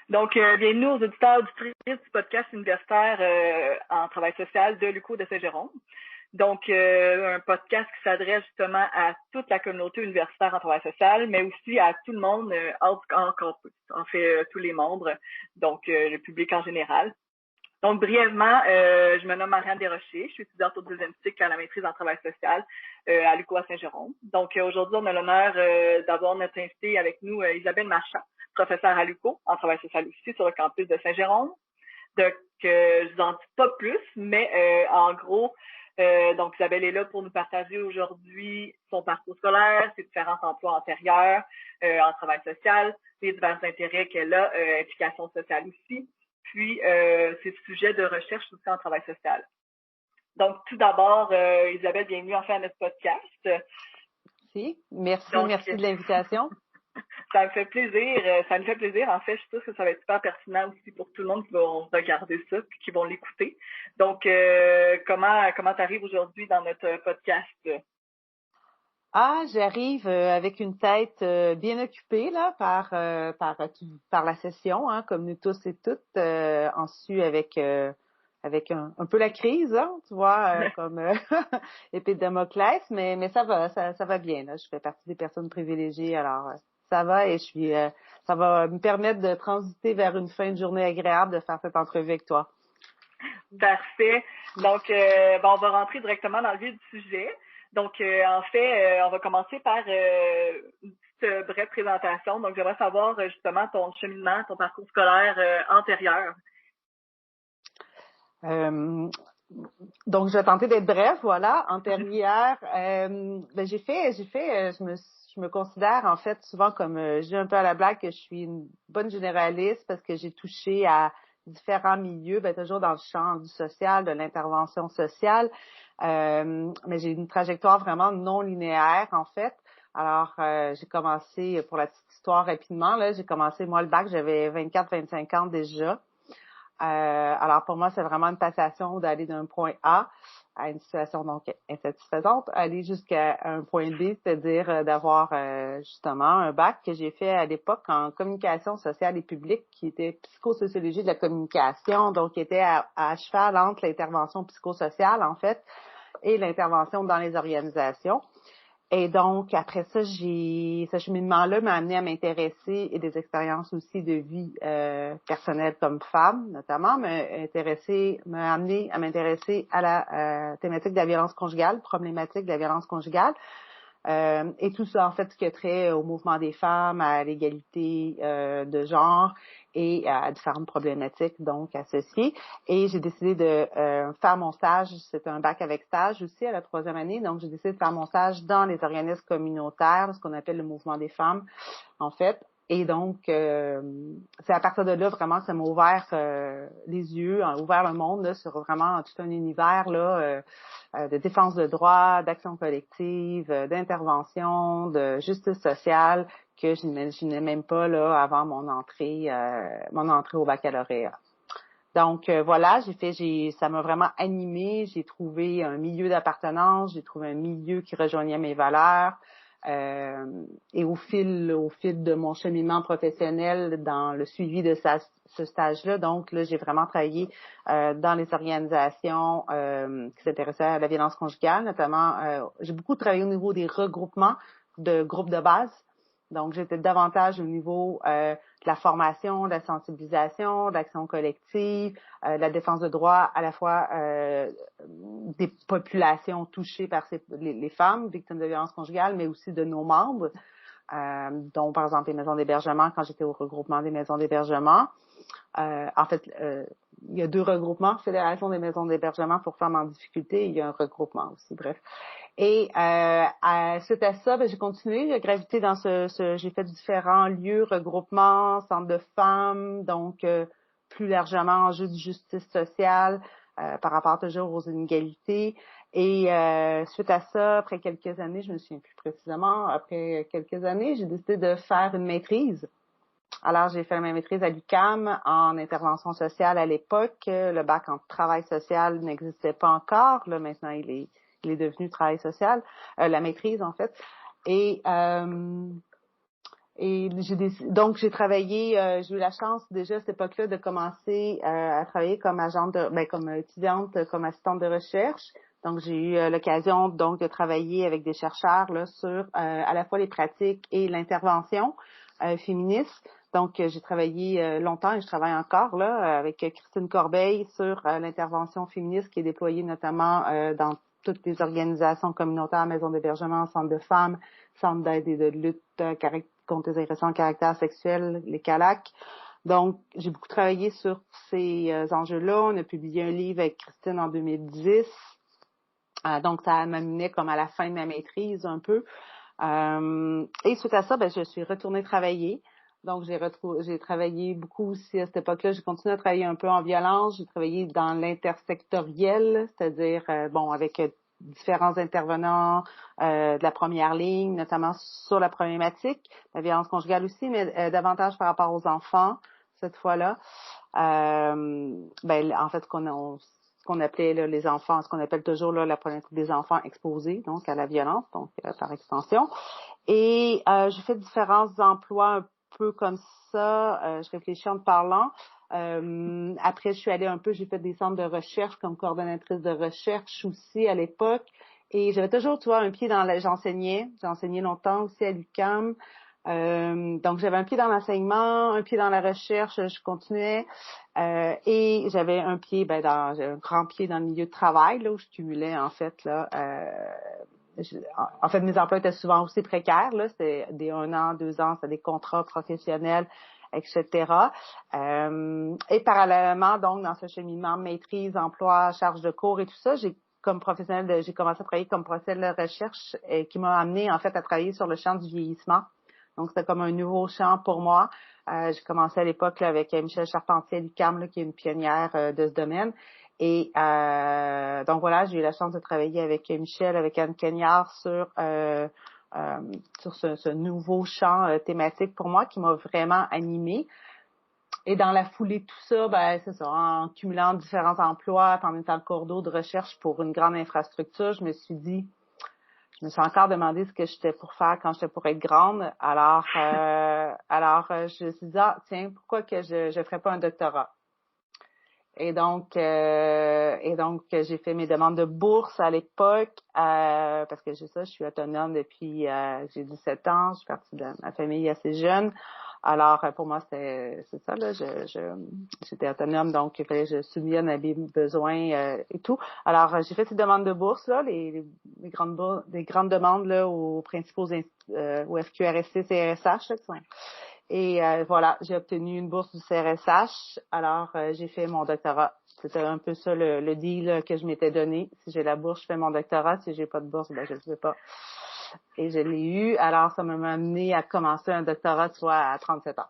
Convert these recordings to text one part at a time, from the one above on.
Donc, bienvenue aux auditeurs du podcast universitaire en travail social de l'UQO de Saint-Jérôme. Donc, un podcast qui s'adresse justement à toute la communauté universitaire en travail social, mais aussi à tout le monde, encore plus, en fait, tous les membres, donc le public en général. Donc, brièvement, je me nomme Marianne Desrochers, je suis étudiante au deuxième cycle à la maîtrise en travail social à l'UQO à Saint-Jérôme. Donc, aujourd'hui, on a l'honneur d'avoir notre invitée avec nous, Isabelle Marchand, professeure à l'UQO en travail social aussi sur le campus de Saint-Jérôme. Donc, je vous en dis pas plus, mais en gros, donc Isabelle est là pour nous partager aujourd'hui son parcours scolaire, ses différents emplois antérieurs en travail social, les divers intérêts qu'elle a, implication sociale aussi, puis ses sujets de recherche aussi en travail social. Donc, tout d'abord, Isabelle, bienvenue enfin à notre podcast. Merci de l'invitation. Ça me fait plaisir. Ça me fait plaisir. En fait, je suis sûre que ça va être super pertinent aussi pour tout le monde qui vont regarder ça puis qui vont l'écouter. Donc, comment t'arrives aujourd'hui dans notre podcast? J'arrive avec une tête bien occupée là par la session, hein, comme nous tous et toutes, ensuite avec un peu la crise, hein, tu vois, comme épée de Damoclès, mais ça va bien là. Je fais partie des personnes privilégiées, alors ça va et ça va me permettre de transiter vers une fin de journée agréable de faire cette entrevue avec toi. Parfait. Donc, on va rentrer directement dans le vif du sujet. Donc, en fait, on va commencer par une petite brève présentation. Donc, j'aimerais savoir justement ton cheminement, ton parcours scolaire antérieur. Donc, je vais tenter d'être bref, voilà. Antérieure, je me considère en fait souvent comme, je dis un peu à la blague que je suis une bonne généraliste parce que j'ai touché à différents milieux, toujours dans le champ du social, de l'intervention sociale, mais j'ai une trajectoire vraiment non linéaire en fait. Alors, j'ai commencé, pour la petite histoire rapidement, là, j'ai commencé, moi, le bac, j'avais 24-25 ans déjà. Alors pour moi, c'est vraiment une passation d'aller d'un point A à une situation donc insatisfaisante, aller jusqu'à un point B, c'est-à-dire d'avoir justement un bac que j'ai fait à l'époque en communication sociale et publique, qui était psychosociologie de la communication, donc qui était à cheval entre l'intervention psychosociale en fait et l'intervention dans les organisations. Et donc, après ça, ce cheminement-là m'a amené à m'intéresser, et des expériences aussi de vie personnelle comme femme, notamment, m'a amené à m'intéresser à la thématique de la violence conjugale, problématique de la violence conjugale. Et tout ça, en fait, ce qui a trait au mouvement des femmes, à l'égalité de genre et à différentes problématiques, donc, associées. Et j'ai décidé de faire mon stage, c'était un bac avec stage aussi à la 3e année, donc j'ai décidé de faire mon stage dans les organismes communautaires, ce qu'on appelle le mouvement des femmes, en fait. Et donc, c'est à partir de là vraiment que ça m'a ouvert les yeux, ouvert le monde là, sur vraiment tout un univers là, de défense de droits, d'action collective, d'intervention, de justice sociale que je n'imaginais même pas là avant mon entrée au baccalauréat. Donc voilà, ça m'a vraiment animée, j'ai trouvé un milieu d'appartenance, j'ai trouvé un milieu qui rejoignait mes valeurs. Et au fil de mon cheminement professionnel dans le suivi de ce stage-là, donc là, j'ai vraiment travaillé dans les organisations qui s'intéressaient à la violence conjugale, notamment, j'ai beaucoup travaillé au niveau des regroupements de groupes de base. Donc, j'étais davantage au niveau de la formation, de la sensibilisation, de l'action collective, de la défense de droits à la fois des populations touchées par les femmes victimes de violences conjugales, mais aussi de nos membres, dont par exemple les maisons d'hébergement quand j'étais au regroupement des maisons d'hébergement. En fait, il y a 2 regroupements, Fédération des maisons d'hébergement pour femmes en difficulté, et il y a un regroupement aussi, bref. Et suite à ça, j'ai continué, j'ai gravité dans j'ai fait différents lieux, regroupements, centres de femmes, donc plus largement enjeux de justice sociale par rapport toujours aux inégalités. Et suite à ça, après quelques années, je me souviens plus précisément, après quelques années, j'ai décidé de faire une maîtrise. Alors, j'ai fait ma maîtrise à l'UQAM en intervention sociale à l'époque. Le bac en travail social n'existait pas encore. Là, maintenant, il est devenu travail social. La maîtrise, en fait. Et Et donc j'ai travaillé, j'ai eu la chance déjà à cette époque-là de commencer à travailler comme comme étudiante, comme assistante de recherche. Donc j'ai eu l'occasion donc de travailler avec des chercheurs là sur à la fois les pratiques et l'intervention féministe. Donc j'ai travaillé longtemps et je travaille encore là avec Christine Corbeil sur l'intervention féministe qui est déployée notamment dans toutes les organisations communautaires, maisons d'hébergement, centres de femmes, centres d'aide et de lutte contre les agressions de caractère sexuel, les CALAC. Donc, j'ai beaucoup travaillé sur ces enjeux-là. On a publié un livre avec Christine en 2010. Donc, ça m'amenait comme à la fin de ma maîtrise un peu. Et suite à ça, je suis retournée travailler. Donc, j'ai travaillé beaucoup aussi à cette époque-là. J'ai continué à travailler un peu en violence. J'ai travaillé dans l'intersectoriel, c'est-à-dire, avec différents intervenants de la première ligne, notamment sur la problématique, la violence conjugale aussi, mais davantage par rapport aux enfants, cette fois-là. En fait, ce qu'on appelait là, les enfants, ce qu'on appelle toujours là, la problématique des enfants exposés, donc à la violence, donc par extension. Et j'ai fait différents emplois un peu comme ça. Je réfléchis en te parlant. Après, j'ai fait des centres de recherche comme coordonnatrice de recherche aussi à l'époque. Et j'avais toujours, tu vois, un pied j'enseignais longtemps aussi à l'UQAM. Donc, j'avais un pied dans l'enseignement, un pied dans la recherche, je continuais. Et j'avais j'avais un grand pied dans le milieu de travail, là, où je cumulais, en fait, là, en fait, mes emplois étaient souvent aussi précaires, là. C'était des 1 an, 2 ans, c'était des contrats professionnels, etc. Et parallèlement, donc, dans ce cheminement maîtrise, emploi, charge de cours et tout ça, j'ai commencé à travailler comme professionnelle de recherche qui m'a amené, en fait, à travailler sur le champ du vieillissement. Donc, c'était comme un nouveau champ pour moi. J'ai commencé à l'époque là, avec Michèle Charpentier à l'UQAM, qui est une pionnière de ce domaine. Et donc voilà, j'ai eu la chance de travailler avec Michel, avec Anne Cagnard sur ce nouveau champ thématique pour moi qui m'a vraiment animée. Et dans la foulée de tout ça, c'est ça, en cumulant différents emplois, en étant le cours d'eau de recherche pour une grande infrastructure, je me suis encore demandé ce que j'étais pour faire quand j'étais pour être grande. Alors, je me suis dit, tiens, pourquoi que je ferais pas un doctorat? Et donc, j'ai fait mes demandes de bourse à l'époque, parce que je suis autonome depuis, j'ai 17 ans, je suis partie de ma famille assez jeune. Alors, pour moi, c'est ça, là, j'étais autonome, donc il fallait que je subvienne à mes besoins, et tout. Alors, j'ai fait ces demandes de bourse, là, les grandes demandes, là, aux principaux, au FQRSC, CRSH, là, et voilà, j'ai obtenu une bourse du CRSH. Alors, j'ai fait mon doctorat. C'était un peu ça le deal que je m'étais donné. Si j'ai la bourse, je fais mon doctorat. Si j'ai pas de bourse, je ne sais pas. Et je l'ai eu. Alors, ça m'a amené à commencer un doctorat, tu vois, à 37 ans.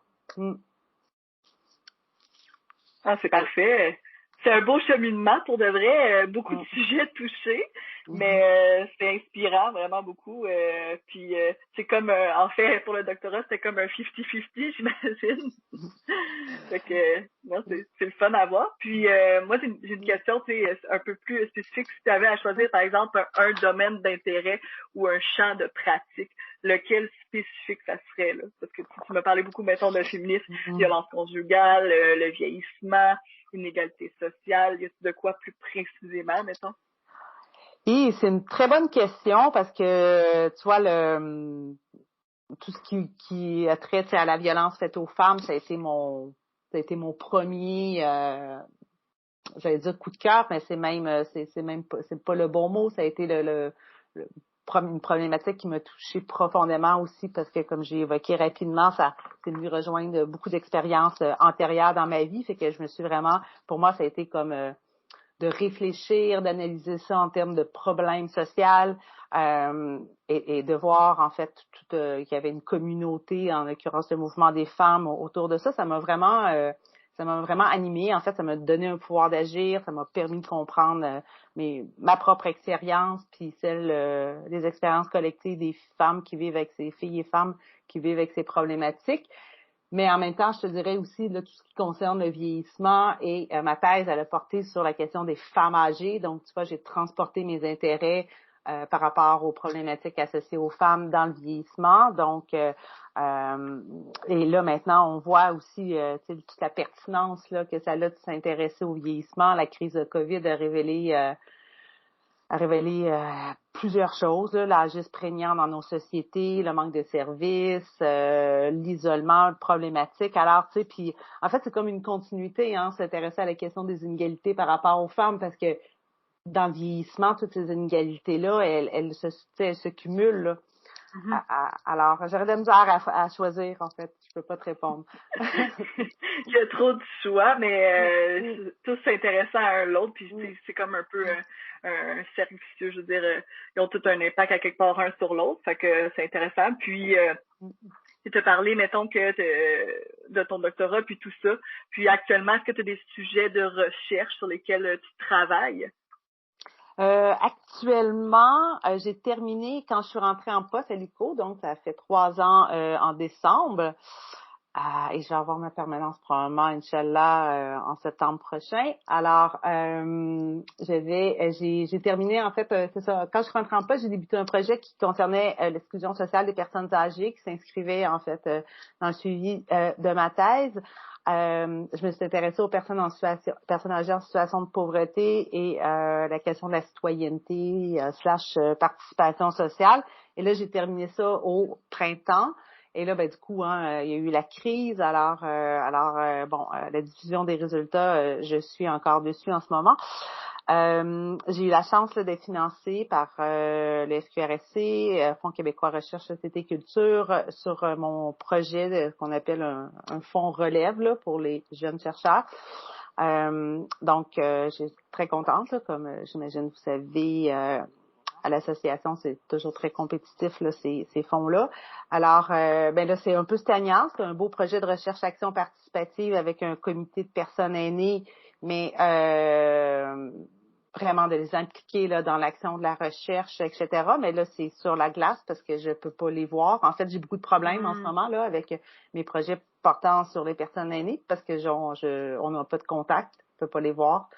Ah, c'est parfait. C'est un beau cheminement pour de vrai, beaucoup de sujets touchés, mais c'est inspirant vraiment beaucoup. Puis c'est comme, en fait, pour le doctorat, c'était comme un 50-50, j'imagine. Fait que, non, c'est le fun à voir. Puis moi, j'ai une question, tu sais, un peu plus spécifique. Si tu avais à choisir, par exemple, un domaine d'intérêt ou un champ de pratique, lequel spécifique ça serait, là? Parce que tu m'as parlé beaucoup, mettons, de féminisme, violence conjugale, le vieillissement, inégalité sociale. Y a de quoi plus précisément, mettons? Et c'est une très bonne question parce que, tu vois, tout ce qui a trait à la violence faite aux femmes, ça a été mon premier, j'allais dire coup de cœur, mais c'est pas le bon mot. Ça a été une problématique qui m'a touchée profondément aussi parce que, comme j'ai évoqué rapidement, ça c'est venu rejoindre beaucoup d'expériences antérieures dans ma vie. Fait que je me suis vraiment, pour moi, ça a été comme de réfléchir, d'analyser ça en termes de problèmes sociaux et de voir en fait qu'il y avait une communauté, en l'occurrence le mouvement des femmes autour de ça. Ça m'a vraiment animée. En fait, ça m'a donné un pouvoir d'agir, ça m'a permis de comprendre ma propre expérience, puis celle des expériences collectives des femmes qui vivent avec ces filles et femmes qui vivent avec ces problématiques. Mais en même temps, je te dirais aussi là, tout ce qui concerne le vieillissement et ma thèse, elle a porté sur la question des femmes âgées. Donc, tu vois, j'ai transporté mes intérêts par rapport aux problématiques associées aux femmes dans le vieillissement. Donc, et là maintenant, on voit aussi toute la pertinence là, que ça a de s'intéresser au vieillissement. La crise de COVID a révélé plusieurs choses, là, l'âgisme prégnant dans nos sociétés, le manque de services, l'isolement problématique. Alors, tu sais, puis en fait, c'est comme une continuité, s'intéresser à la question des inégalités par rapport aux femmes, parce que dans le vieillissement, toutes ces inégalités-là, elles se cumulent, là. Mm-hmm. Alors, j'aurais de la misère à choisir, en fait. Je peux pas te répondre. Il y a trop de choix, mais tous intéressants à un l'autre, puis c'est comme un peu un cercle vicieux, je veux dire, ils ont tout un impact à quelque part un sur l'autre, fait que c'est intéressant. Puis, tu t'as parlé, mettons, que de ton doctorat, puis tout ça. Puis actuellement, est-ce que tu as des sujets de recherche sur lesquels tu travailles? Actuellement, j'ai terminé quand je suis rentrée en poste à l'ICO, donc ça fait 3 ans en décembre. Et je vais avoir ma permanence probablement, Inch'Allah, en septembre prochain. Alors, j'ai terminé, en fait, c'est ça. Quand je suis rentrée en poste, j'ai débuté un projet qui concernait l'exclusion sociale des personnes âgées, qui s'inscrivait, en fait, dans le suivi de ma thèse. Je me suis intéressée aux personnes âgées en situation de pauvreté et la question de la citoyenneté / participation sociale. Et là, j'ai terminé ça au printemps. Et là, du coup, il y a eu la crise. Alors, la diffusion des résultats, je suis encore dessus en ce moment. J'ai eu la chance là, d'être financée par le FQRSC, Fonds québécois Recherche Société Culture, sur mon projet qu'on appelle un fonds relève là, pour les jeunes chercheurs. Donc, je suis très contente, là, comme j'imagine vous savez. À l'association, c'est toujours très compétitif là, ces fonds-là. Alors, là, c'est un peu stagnant. C'est un beau projet de recherche-action participative avec un comité de personnes aînées, mais vraiment de les impliquer là, dans l'action de la recherche, etc. Mais là, c'est sur la glace parce que je peux pas les voir. En fait, j'ai beaucoup de problèmes en ce moment là avec mes projets portant sur les personnes aînées parce que on n'a pas de contact, je peux pas les voir.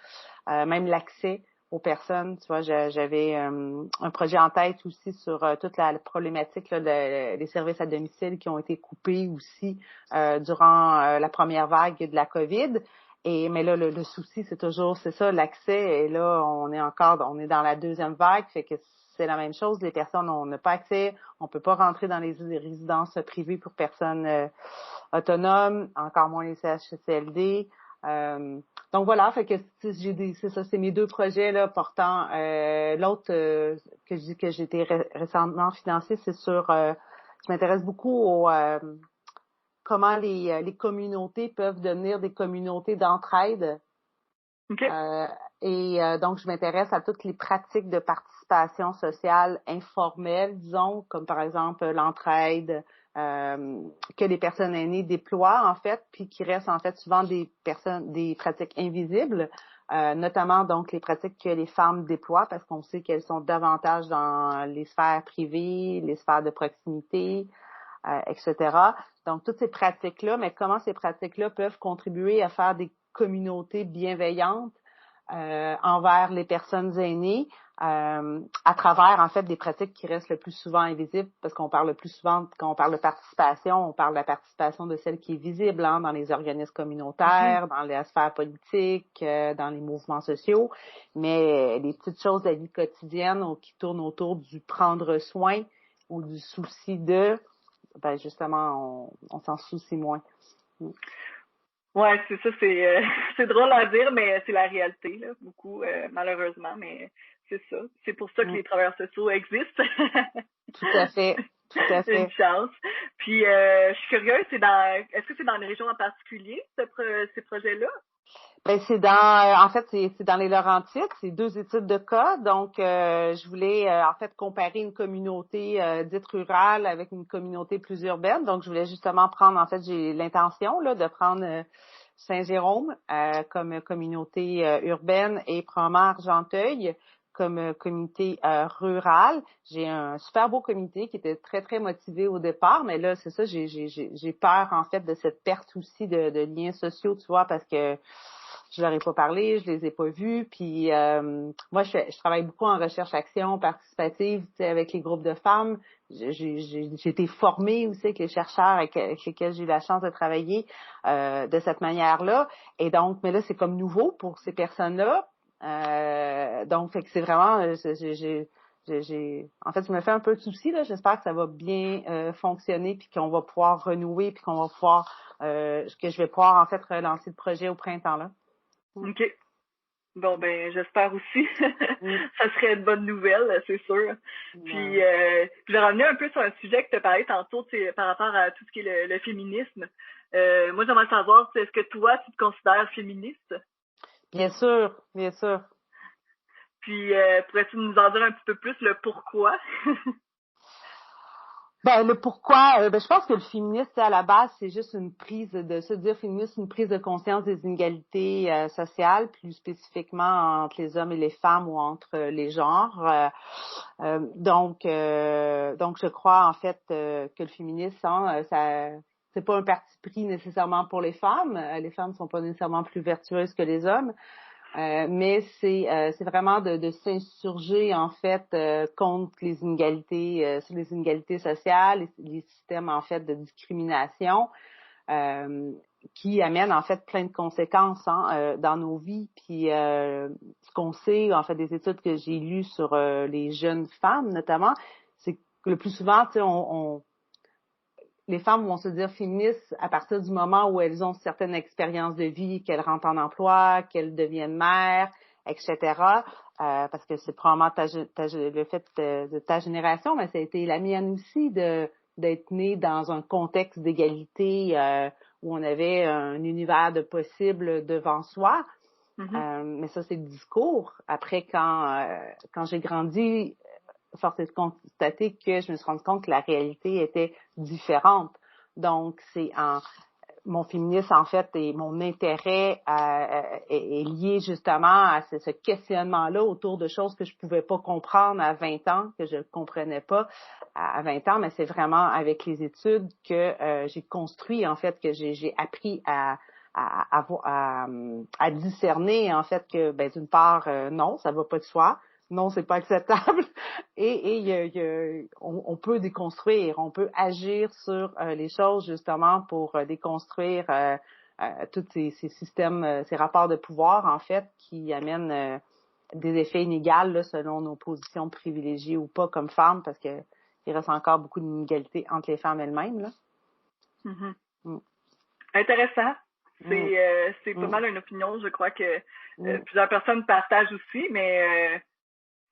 Même l'accès aux personnes, tu vois, j'avais un projet en tête aussi sur toute la problématique là, des services à domicile qui ont été coupés aussi durant la première vague de la COVID. Mais là, le souci, c'est ça, l'accès. Et là, on est dans la deuxième vague, fait que c'est la même chose. Les personnes, on n'a pas accès, on peut pas rentrer dans les résidences privées pour personnes autonomes, encore moins les CHSLD. Donc voilà, fait que c'est ça, c'est mes 2 projets là portant. L'autre que j'ai été récemment financée, c'est sur. Je m'intéresse beaucoup au comment les communautés peuvent devenir des communautés d'entraide. Okay. Donc je m'intéresse à toutes les pratiques de participation sociale informelle, disons, comme par exemple l'entraide. Que les personnes aînées déploient en fait, puis qui restent en fait souvent des pratiques invisibles, notamment donc les pratiques que les femmes déploient parce qu'on sait qu'elles sont davantage dans les sphères privées, les sphères de proximité, etc. Donc toutes ces pratiques-là, mais comment ces pratiques-là peuvent contribuer à faire des communautés bienveillantes envers les personnes aînées à travers en fait des pratiques qui restent le plus souvent invisibles parce qu'on parle le plus souvent quand on parle de participation, on parle de la participation de celle qui est visible dans les organismes communautaires, dans la sphère politique, dans les mouvements sociaux, mais les petites choses de la vie quotidienne qui tournent autour du prendre soin ou du souci de, justement on s'en soucie moins. Ouais, c'est ça, c'est drôle à dire, mais c'est la réalité, là, beaucoup, malheureusement, mais c'est ça. C'est pour ça que les travailleurs sociaux existent. Tout à fait. Tout à fait. Une chance. Puis, je suis curieuse, est-ce que c'est dans une région en particulier, ces projets-là? C'est dans les Laurentides, c'est 2 études de cas. Donc, je voulais en fait comparer une communauté dite rurale avec une communauté plus urbaine. Donc, je voulais justement prendre, en fait, j'ai l'intention là de prendre Saint-Jérôme comme communauté urbaine et probablement Argenteuil comme communauté rurale. J'ai un super beau comité qui était très, très motivé au départ, mais là, c'est ça, j'ai peur, en fait, de cette perte aussi de liens sociaux, tu vois, parce que je leur ai pas parlé, je les ai pas vus. Puis moi, je travaille beaucoup en recherche-action participative, tu sais, avec les groupes de femmes. J'ai été formée aussi avec les chercheurs avec lesquels j'ai eu la chance de travailler de cette manière-là. Et donc, mais là, c'est comme nouveau pour ces personnes-là. Donc, fait que c'est vraiment, en fait, je me fais un peu de soucis, là. J'espère que ça va bien fonctionner, puis qu'on va pouvoir renouer, puis qu'on va pouvoir, que je vais pouvoir en fait relancer le projet au printemps là. OK. Bon, ben, j'espère aussi. Mm. Ça serait une bonne nouvelle, c'est sûr. Puis, je vais revenir un peu sur un sujet que tu as parlé tantôt, par rapport à tout ce qui est le féminisme. Moi, j'aimerais savoir, est-ce que toi, tu te considères féministe? Bien sûr, bien sûr. Puis, pourrais-tu nous en dire un petit peu plus le pourquoi? Ben, le pourquoi, je pense que le féministe, à la base, c'est juste une prise de se dire féministe, une prise de conscience des inégalités sociales, plus spécifiquement entre les hommes et les femmes ou entre les genres. Donc, je crois en fait que le féminisme, ça, c'est pas un parti pris nécessairement pour les femmes. Les femmes sont pas nécessairement plus vertueuses que les hommes. Mais c'est vraiment de s'insurger en fait contre les inégalités sur les inégalités sociales, les systèmes en fait de discrimination qui amènent en fait plein de conséquences dans nos vies. Puis ce qu'on sait en fait des études que j'ai lues sur les jeunes femmes notamment, c'est que le plus souvent, tu sais, les femmes vont se dire féministes à partir du moment où elles ont certaines expériences de vie, qu'elles rentrent en emploi, qu'elles deviennent mères, etc. Parce que c'est probablement le fait de ta génération, mais ça a été la mienne aussi d'être née dans un contexte d'égalité où on avait un univers de possibles devant soi. Mais ça, c'est le discours. Après, quand j'ai grandi, force est de constater que je me suis rendu compte que la réalité était différente. Donc, mon féminisme, en fait, et mon intérêt est lié justement à ce questionnement-là autour de choses que je pouvais pas comprendre à 20 ans, que je comprenais pas à 20 ans, mais c'est vraiment avec les études que j'ai construit, en fait, que j'ai appris à discerner, en fait, que, ben, d'une part, non, ça va pas de soi. Non, c'est pas acceptable. On peut déconstruire, on peut agir sur les choses justement pour déconstruire tous ces systèmes, ces rapports de pouvoir en fait qui amènent des effets inégaux là, selon nos positions privilégiées ou pas comme femmes, parce que il reste encore beaucoup d'inégalités entre les femmes elles-mêmes là. Mm. Intéressant. C'est pas mal une opinion, je crois que plusieurs personnes partagent aussi, mais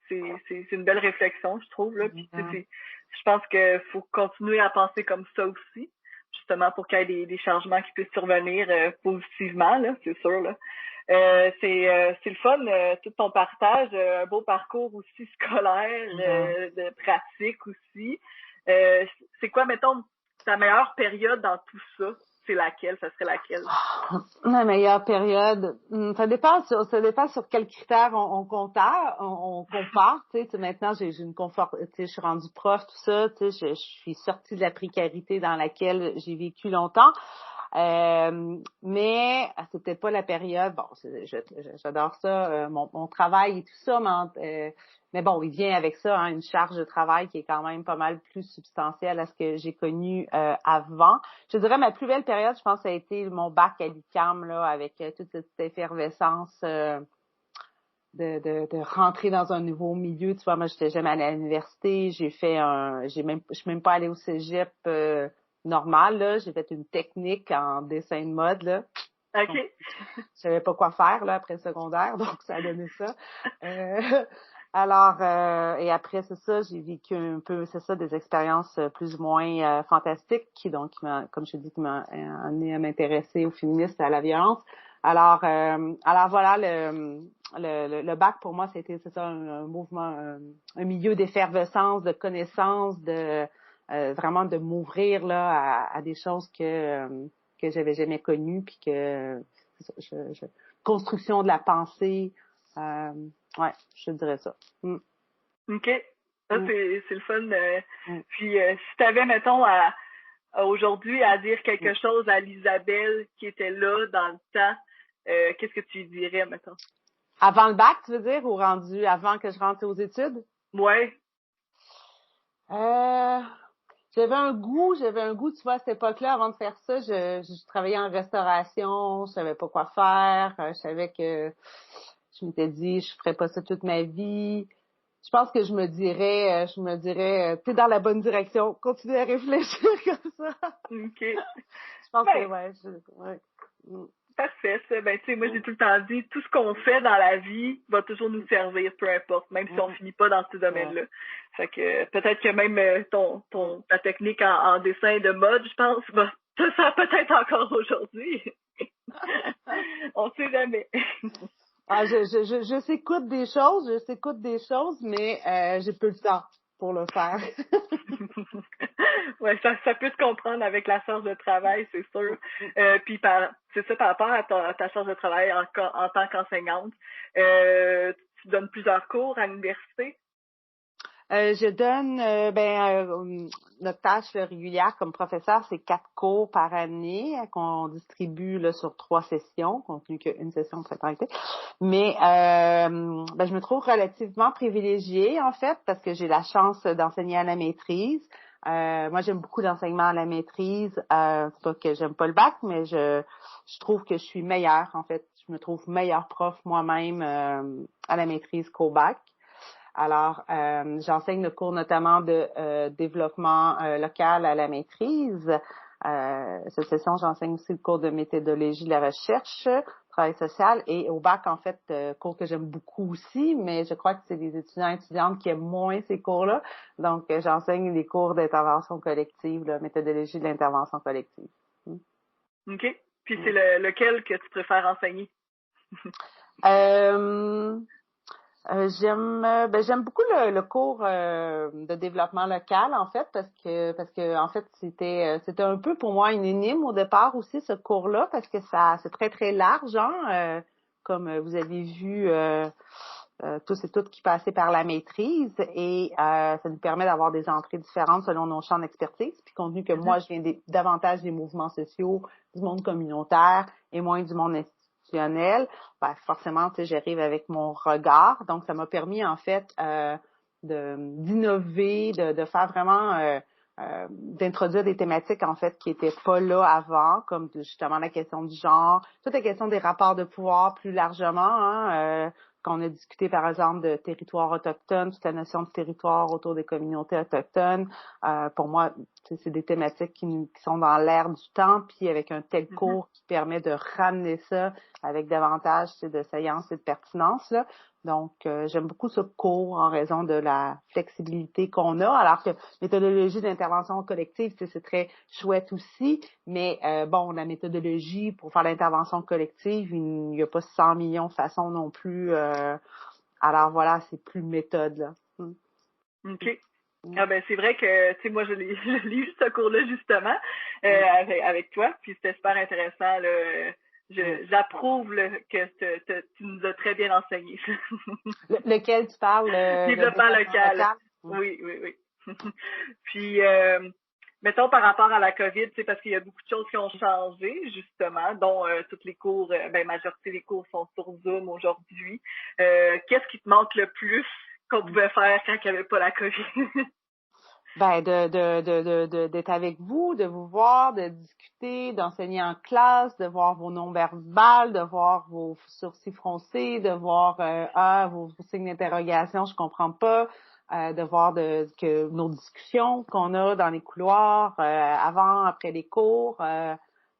c'est une belle réflexion, je trouve là. Puis je pense qu'il faut continuer à penser comme ça aussi, justement pour qu'il y ait des changements qui puissent survenir positivement là, c'est sûr là. C'est le fun, tout ton partage, un beau parcours aussi scolaire, de pratique aussi. C'est quoi, mettons, ta meilleure période dans tout ça? C'est laquelle? Ça serait laquelle? La meilleure période, ça dépend sur quels critères on compare, tu sais, maintenant j'ai une confort, tu sais, je suis rendue prof, tout ça, tu sais, je suis sortie de la précarité dans laquelle j'ai vécu longtemps. Mais c'était pas la période, bon, j'adore ça, mon travail et tout ça, mais bon, il vient avec ça, une charge de travail qui est quand même pas mal plus substantielle à ce que j'ai connu avant. Je dirais ma plus belle période, je pense, ça a été mon bac à l'UQAM, là, avec toute cette effervescence de rentrer dans un nouveau milieu. Tu vois, moi, j'étais jamais allée à l'université, je suis même pas allée au cégep normal, là. J'ai fait une technique en dessin de mode, là. OK. Donc, je savais pas quoi faire, là, après le secondaire, donc ça a donné ça. Alors, et après, c'est ça, j'ai vécu un peu, c'est ça, des expériences plus ou moins fantastiques, comme je te dis, qui m'ont amené à m'intéresser au féminisme et à la violence. Alors voilà, le bac, pour moi, c'est ça, un mouvement, un milieu d'effervescence, de connaissances, vraiment de m'ouvrir là à des choses que j'avais jamais connues, puis que construction de la pensée, ouais, je dirais ça. OK. Ça, c'est le fun. Puis si t'avais, mettons, aujourd'hui à dire quelque chose à l'Isabelle qui était là dans le temps, qu'est-ce que tu dirais, mettons? Avant le bac, tu veux dire, ou rendu avant que je rentre aux études? Ouais. J'avais un goût, tu vois, à cette époque-là, avant de faire ça, je travaillais en restauration, je savais pas quoi faire, je savais que je m'étais dit, je ferais pas ça toute ma vie. Je pense que je me dirais, t'es dans la bonne direction, continue à réfléchir comme ça. OK. Je pense que, Ben, ouais. parfait, ça. Ben, tu sais, moi, j'ai tout le temps dit, tout ce qu'on fait dans la vie va toujours nous servir, peu importe, même si on finit pas dans ce domaine-là. Fait que, peut-être que même ta technique en dessin de mode, je pense, va te faire peut-être encore aujourd'hui. On sait jamais. Je s'écoute des choses, mais j'ai peu le temps pour le faire. Ouais, ça peut se comprendre avec la charge de travail, c'est sûr. Puis c'est ça, par rapport à ta charge de travail en tant qu'enseignante, tu donnes plusieurs cours à l'université? Je donne, notre tâche régulière comme professeur, c'est 4 cours par année qu'on distribue là, sur 3 sessions, compte tenu qu'une session de fraternité. Mais je me trouve relativement privilégiée en fait parce que j'ai la chance d'enseigner à la maîtrise. Moi, j'aime beaucoup l'enseignement à la maîtrise. C'est pas que j'aime pas le bac, mais je trouve que je suis meilleure en fait. Je me trouve meilleure prof moi-même à la maîtrise qu'au bac. Alors, j'enseigne le cours notamment de développement local à la maîtrise. Cette session, j'enseigne aussi le cours de méthodologie de la recherche, travail social, et au bac, en fait, cours que j'aime beaucoup aussi, mais je crois que c'est les étudiants et étudiantes qui aiment moins ces cours-là. Donc, j'enseigne les cours d'intervention collective, là, méthodologie de l'intervention collective. OK. Puis c'est lequel que tu préfères enseigner? J'aime beaucoup le cours de développement local en fait parce que en fait c'était un peu pour moi une énigme au départ aussi ce cours-là parce que c'est très très large comme vous avez vu tous et toutes qui passaient par la maîtrise et ça nous permet d'avoir des entrées différentes selon nos champs d'expertise puis compte tenu que moi je viens davantage des mouvements sociaux, du monde communautaire et moins du monde institutionnel, forcément, tu sais, j'arrive avec mon regard. Donc, ça m'a permis, en fait, d'innover, de faire vraiment, d'introduire des thématiques, en fait, qui étaient pas là avant, comme justement la question du genre, toute la question des rapports de pouvoir plus largement, qu'on a discuté, par exemple, de territoire autochtone, toute la notion de territoire autour des communautés autochtones. Pour moi, c'est des thématiques qui sont dans l'air du temps, puis avec un tel cours qui permet de ramener ça avec davantage de saillance et de pertinence, là. Donc, j'aime beaucoup ce cours en raison de la flexibilité qu'on a, alors que méthodologie d'intervention collective, c'est très chouette aussi, mais la méthodologie pour faire l'intervention collective, il n'y a pas 100 millions de façons non plus. Alors voilà, c'est plus méthode, là. OK. Ah ben c'est vrai que tu sais moi je lis ce cours-là justement avec toi, puis c'était super intéressant là. J'approuve que tu nous as très bien enseigné. Lequel tu parles? Développement local. Oui. Puis, mettons par rapport à la COVID, tu sais, parce qu'il y a beaucoup de choses qui ont changé, justement, dont tous les cours, majorité des cours sont sur Zoom aujourd'hui. Qu'est-ce qui te manque le plus qu'on pouvait faire quand il n'y avait pas la COVID? D'être avec vous, de vous voir, de discuter, d'enseigner en classe, de voir vos non-verbales, de voir vos sourcils froncés, de voir vos signes d'interrogation, je comprends pas, de voir que nos discussions qu'on a dans les couloirs, avant, après les cours,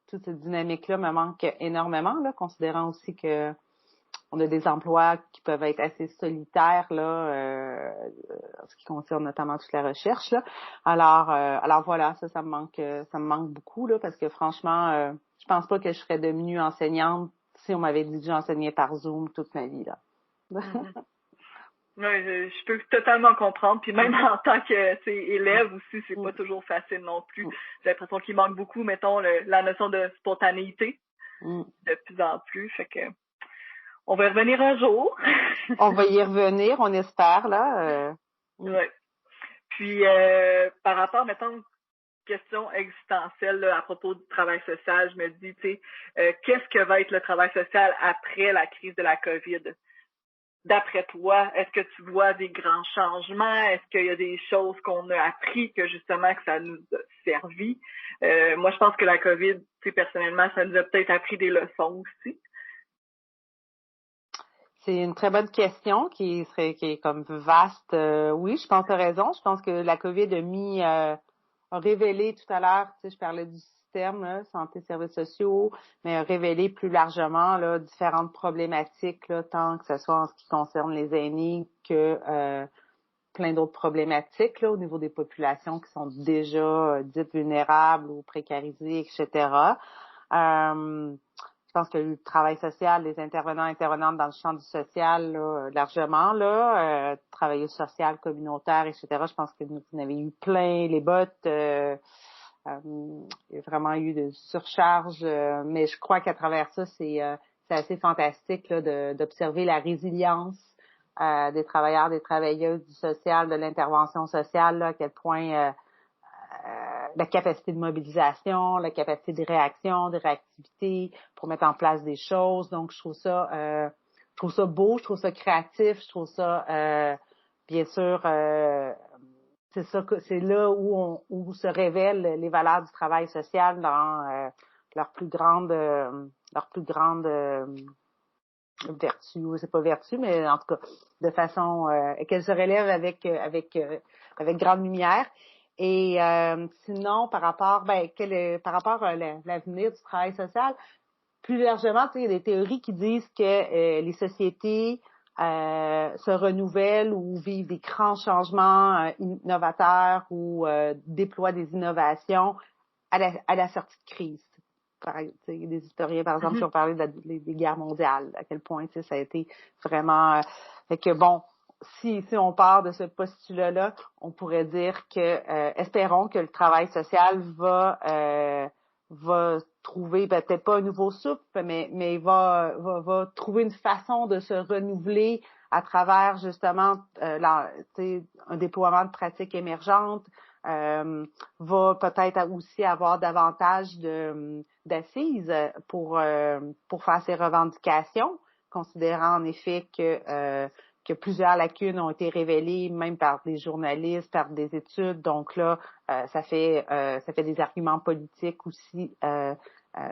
toute cette dynamique-là me manque énormément, là, considérant aussi que on a des emplois qui peuvent être assez solitaires là, en ce qui concerne notamment toute la recherche là. Alors voilà, ça me manque beaucoup là parce que franchement, je pense pas que je serais devenue enseignante si on m'avait dit que j'enseignais par Zoom toute ma vie là. Oui, je peux totalement comprendre. Puis même en tant que élève aussi, c'est pas toujours facile non plus. J'ai l'impression qu'il manque beaucoup, mettons, la notion de spontanéité de plus en plus. Fait que on va y revenir un jour. On va y revenir, on espère, là. Ouais. Puis, par rapport, mettons, question existentielle là, à propos du travail social. Je me dis, tu sais, qu'est-ce que va être le travail social après la crise de la COVID? D'après toi, est-ce que tu vois des grands changements? Est-ce qu'il y a des choses qu'on a appris que justement que ça nous a servi? Moi, je pense que la COVID, tu sais, personnellement, ça nous a peut-être appris des leçons aussi. C'est une très bonne question qui est comme vaste. Oui, je pense que tu as raison. Je pense que la COVID a révélé tout à l'heure, tu sais, je parlais du système, là, santé, services sociaux, mais a révélé plus largement là, différentes problématiques, là, tant que ce soit en ce qui concerne les aînés que plein d'autres problématiques là, au niveau des populations qui sont déjà dites vulnérables ou précarisées, etc. Je pense que le travail social, les intervenantes dans le champ du social, là, largement, là, travailleuses sociales, communautaires, etc. Je pense que vous en avez eu plein les bottes. Il y a vraiment eu de surcharge, mais je crois qu'à travers ça, c'est assez fantastique là, d'observer la résilience des travailleurs, des travailleuses du social, de l'intervention sociale, là, à quel point la capacité de mobilisation, la capacité de réaction, de réactivité pour mettre en place des choses. Donc, je trouve ça beau, je trouve ça créatif, je trouve ça, bien sûr, c'est là où se révèlent les valeurs du travail social dans leur plus grande vertu, c'est pas vertu, mais en tout cas, de façon qu'elle se relève avec grande lumière. Et sinon, par rapport à l'avenir du travail social, plus largement, tu sais, il y a des théories qui disent que les sociétés se renouvellent ou vivent des grands changements innovateurs ou déploient des innovations à la sortie de crise. Il y a des historiens, par exemple, qui ont parlé des guerres mondiales, à quel point ça a été vraiment... fait que bon, si on part de ce postulat-là, on pourrait dire que espérons que le travail social va trouver peut-être pas un nouveau souffle, mais va trouver une façon de se renouveler à travers justement un déploiement de pratiques émergentes, va peut-être aussi avoir davantage d'assises pour faire ses revendications, considérant en effet que plusieurs lacunes ont été révélées même par des journalistes, par des études. Donc là, ça fait des arguments politiques aussi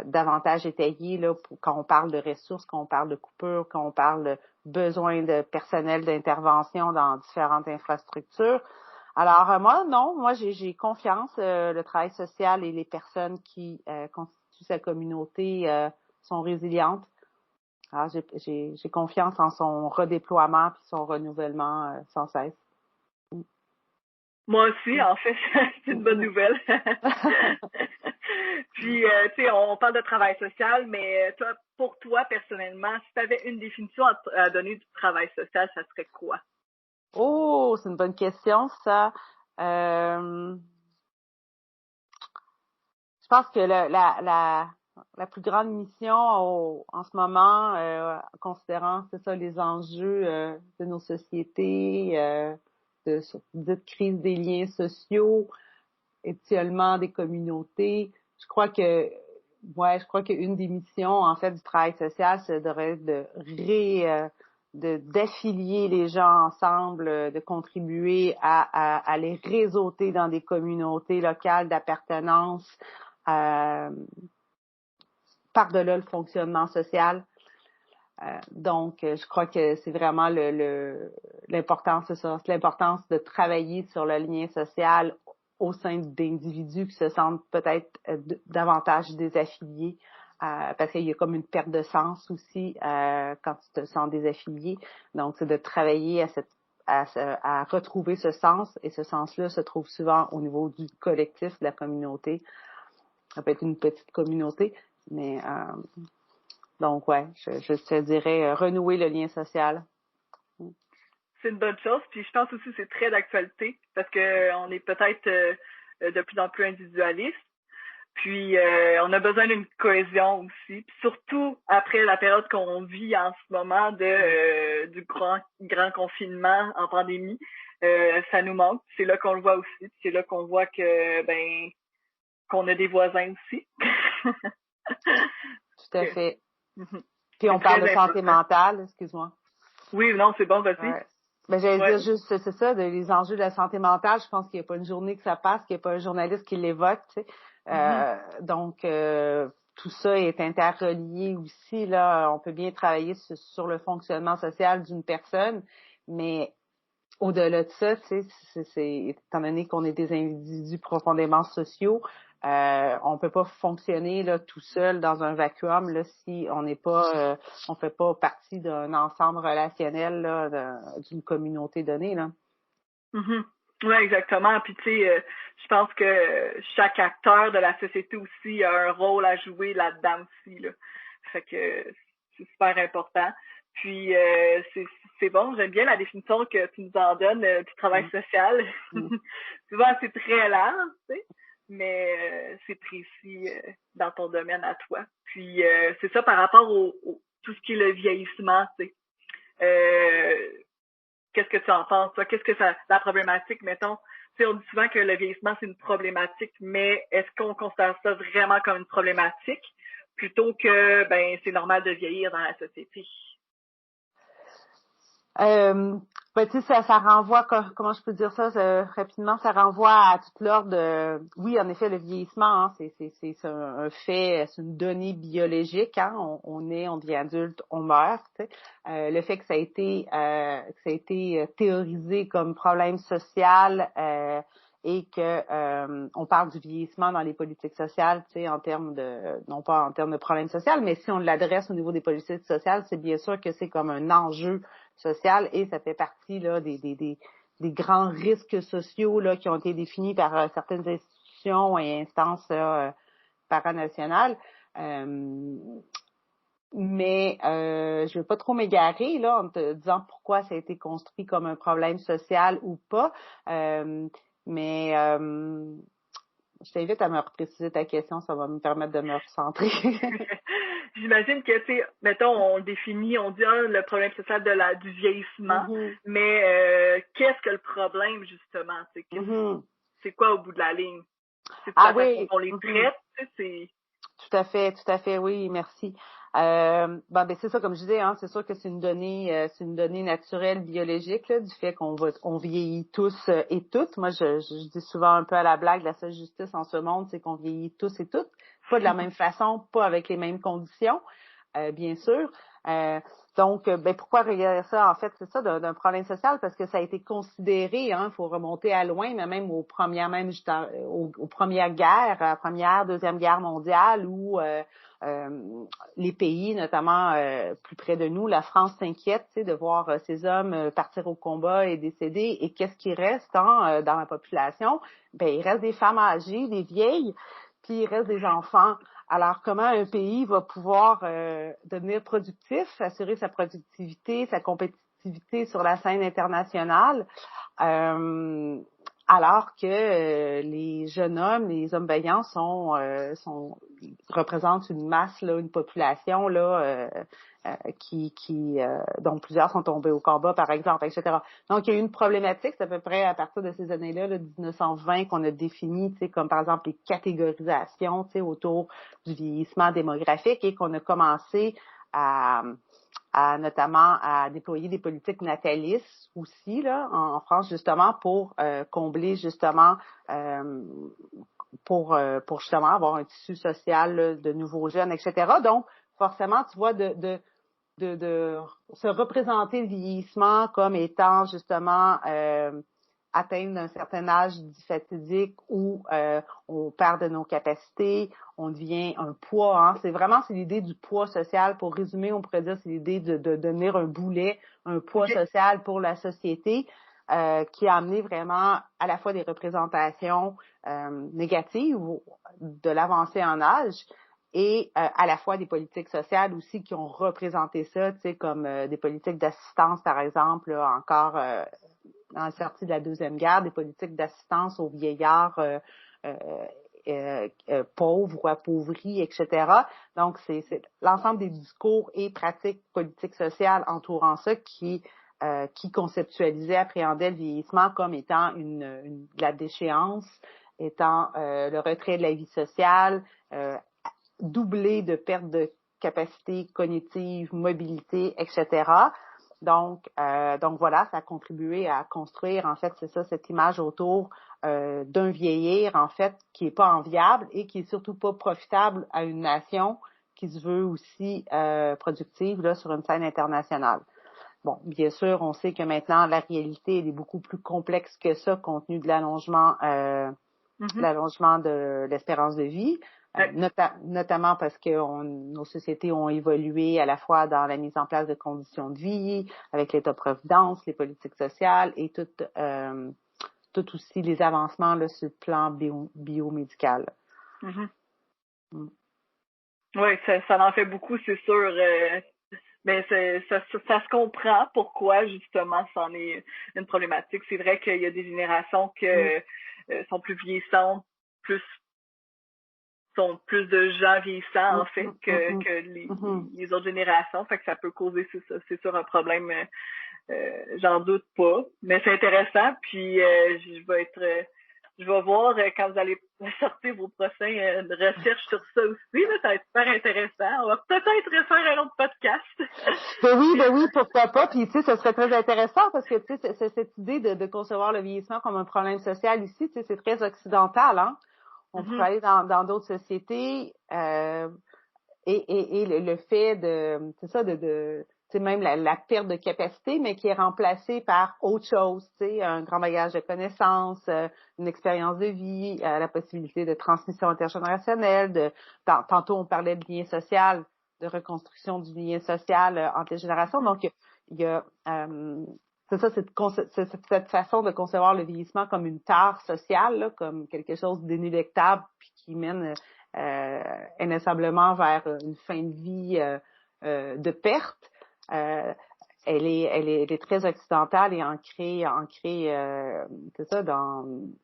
davantage étayés là, quand on parle de ressources, quand on parle de coupures, quand on parle de besoin de personnel d'intervention dans différentes infrastructures. Alors moi j'ai confiance. Le travail social et les personnes qui constituent sa communauté sont résilientes. Alors j'ai confiance en son redéploiement puis son renouvellement sans cesse. Moi aussi, en fait, c'est une bonne nouvelle. Puis, tu sais, on parle de travail social, mais toi, pour toi, personnellement, si tu avais une définition à donner du travail social, ça serait quoi? Oh, c'est une bonne question, ça. Je pense que la plus grande mission en ce moment, considérant, c'est ça, les enjeux de nos sociétés, de dite crise des liens sociaux, étiolement des communautés, je crois qu'une des missions, en fait, du travail social, ça devrait être d'affilier les gens ensemble, de contribuer à les réseauter dans des communautés locales d'appartenance, par-delà le fonctionnement social. Donc, je crois que c'est vraiment l'importance, c'est ça, c'est l'importance de travailler sur le lien social au sein d'individus qui se sentent peut-être davantage désaffiliés, parce qu'il y a comme une perte de sens aussi quand tu te sens désaffilié. Donc, c'est de travailler à retrouver ce sens, et ce sens-là se trouve souvent au niveau du collectif, de la communauté. Ça peut être une petite communauté, mais donc ouais, je te dirais renouer le lien social. C'est une bonne chose, puis je pense aussi que c'est très d'actualité parce que on est peut-être de plus en plus individualiste. Puis on a besoin d'une cohésion aussi, puis surtout après la période qu'on vit en ce moment du grand confinement en pandémie, ça nous manque. C'est là qu'on le voit aussi. C'est là qu'on voit que qu'on a des voisins aussi. Tout à fait. Mm-hmm. Puis on parle de santé mentale, excuse-moi. Oui, non, c'est bon, vas-y. Ouais. Ben, j'allais dire juste, c'est ça, les enjeux de la santé mentale. Je pense qu'il n'y a pas une journée que ça passe, qu'il n'y a pas un journaliste qui l'évoque, tu sais. Donc, tout ça est interrelié aussi, là. On peut bien travailler sur le fonctionnement social d'une personne, mais au-delà de ça, tu sais, étant donné qu'on est des individus profondément sociaux, on peut pas fonctionner là tout seul dans un vacuum là si on n'est pas, on fait pas partie d'un ensemble relationnel là d'une communauté donnée là. Mm-hmm. Oui, exactement. Puis tu sais, je pense que chaque acteur de la société aussi a un rôle à jouer là-dedans aussi là. Fait que c'est super important. Puis c'est bon, j'aime bien la définition que tu nous en donnes du travail social. Souvent c'est très large, tu sais, mais c'est précis dans ton domaine à toi. Puis c'est ça par rapport au tout ce qui est le vieillissement, tu sais. Qu'est-ce que tu en penses, toi? Qu'est-ce que ça, la problématique, mettons, tu sais, on dit souvent que le vieillissement, c'est une problématique, mais est-ce qu'on considère ça vraiment comme une problématique plutôt que, ben, c'est normal de vieillir dans la société? Ben, tu sais, ça renvoie, comment je peux dire ça, rapidement, ça renvoie à tout l'ordre de, oui, en effet, le vieillissement, hein, c'est un fait, c'est une donnée biologique, hein, on est, on devient adulte, on meurt, tu sais. Le fait que ça a été théorisé comme problème social, et que on parle du vieillissement dans les politiques sociales, tu sais, en termes de, non pas en termes de problème social, mais si on l'adresse au niveau des politiques sociales, c'est bien sûr que c'est comme un enjeu social et ça fait partie là des grands risques sociaux là qui ont été définis par certaines institutions et instances paranationales. Mais je veux pas trop m'égarer là en te disant pourquoi ça a été construit comme un problème social ou pas. Mais je t'invite à me préciser ta question, ça va me permettre de me recentrer. J'imagine que, tu sais, mettons, on définit, on dit le problème social du vieillissement, mais qu'est-ce que le problème, justement? C'est quoi au bout de la ligne? C'est la façon qu'on les traite, tu sais, c'est... Tout à fait, oui, merci. Ben c'est ça, comme je disais, hein, c'est sûr que c'est une donnée naturelle, biologique, là, du fait on vieillit tous et toutes. Moi, je dis souvent un peu à la blague, la seule justice en ce monde, c'est qu'on vieillit tous et toutes, pas de la même façon, pas avec les mêmes conditions, bien sûr. Donc, pourquoi regarder ça? En fait, c'est ça d'un problème social parce que ça a été considéré, hein, faut remonter à loin, mais même aux premières guerres, première, deuxième guerre mondiale, où les pays, notamment plus près de nous, la France s'inquiète, tu sais, de voir ces hommes partir au combat et décéder. Et qu'est-ce qui reste dans la population? Ben, il reste des femmes âgées, des vieilles, puis il reste des enfants. Alors, comment un pays va pouvoir devenir productif, assurer sa productivité, sa compétitivité sur la scène internationale, alors que les jeunes hommes, les hommes vaillants représentent une masse, là, une population là dont plusieurs sont tombés au combat, par exemple, etc. Donc, il y a eu une problématique, c'est à peu près à partir de ces années-là, là, 1920, qu'on a défini, tu sais, comme par exemple les catégorisations, tu sais, autour du vieillissement démographique et qu'on a commencé notamment à déployer des politiques natalistes aussi là en France justement pour combler justement pour justement avoir un tissu social là, de nouveaux jeunes, etc. Donc forcément, tu vois, de se représenter le vieillissement comme étant justement atteindre un certain âge fatidique où on perd de nos capacités, on devient un poids. Hein. C'est l'idée du poids social. Pour résumer, on pourrait dire c'est l'idée de devenir un boulet, un poids social pour la société qui a amené vraiment à la fois des représentations négatives de l'avancée en âge et à la fois des politiques sociales aussi qui ont représenté ça, tu sais, comme des politiques d'assistance, par exemple, là, encore en sortie de la Deuxième Guerre, des politiques d'assistance aux vieillards pauvres ou appauvris, etc. Donc, c'est l'ensemble des discours et pratiques politiques sociales entourant ça qui conceptualisait, appréhendait le vieillissement comme étant de la déchéance étant le retrait de la vie sociale, doublé de perte de capacité cognitive, mobilité, etc. Donc voilà, ça a contribué à construire, en fait, c'est ça, cette image autour d'un vieillir, en fait, qui est pas enviable et qui est surtout pas profitable à une nation qui se veut aussi productive là sur une scène internationale. Bon, bien sûr, on sait que maintenant la réalité elle est beaucoup plus complexe que ça, compte tenu de l'allongement de l'espérance de vie. Notamment parce que nos sociétés ont évolué à la fois dans la mise en place de conditions de vie, avec l'État-providence, les politiques sociales et tout aussi les avancements là, sur le plan biomédical. Oui, ça en fait beaucoup, c'est sûr. Mais ça se comprend pourquoi, justement, c'en est une problématique. C'est vrai qu'il y a des générations qui sont plus vieillissantes, sont plus de gens vieillissants, en fait, que les autres générations. Fait que ça peut causer, c'est sûr, un problème. J'en doute pas. Mais c'est intéressant. Puis, je vais voir quand vous allez sortir vos prochaines recherches sur ça aussi. Là, ça va être super intéressant. On va peut-être faire un autre podcast. Ben oui, pourquoi pas. Puis, tu sais, ce serait très intéressant parce que, tu sais, cette idée de concevoir le vieillissement comme un problème social ici, tu sais, c'est très occidental, hein. On pourrait aller dans d'autres sociétés et le fait c'est ça, tu sais, même la perte de capacité, mais qui est remplacée par autre chose, tu sais, un grand bagage de connaissances, une expérience de vie, la possibilité de transmission intergénérationnelle, tantôt on parlait de lien social, de reconstruction du lien social entre les générations. Donc, il y a c'est ça, cette façon de concevoir le vieillissement comme une tare sociale, là, comme quelque chose d'inéluctable puis qui mène inlassablement vers une fin de vie de perte. Elle est très occidentale et ancrée c'est ça,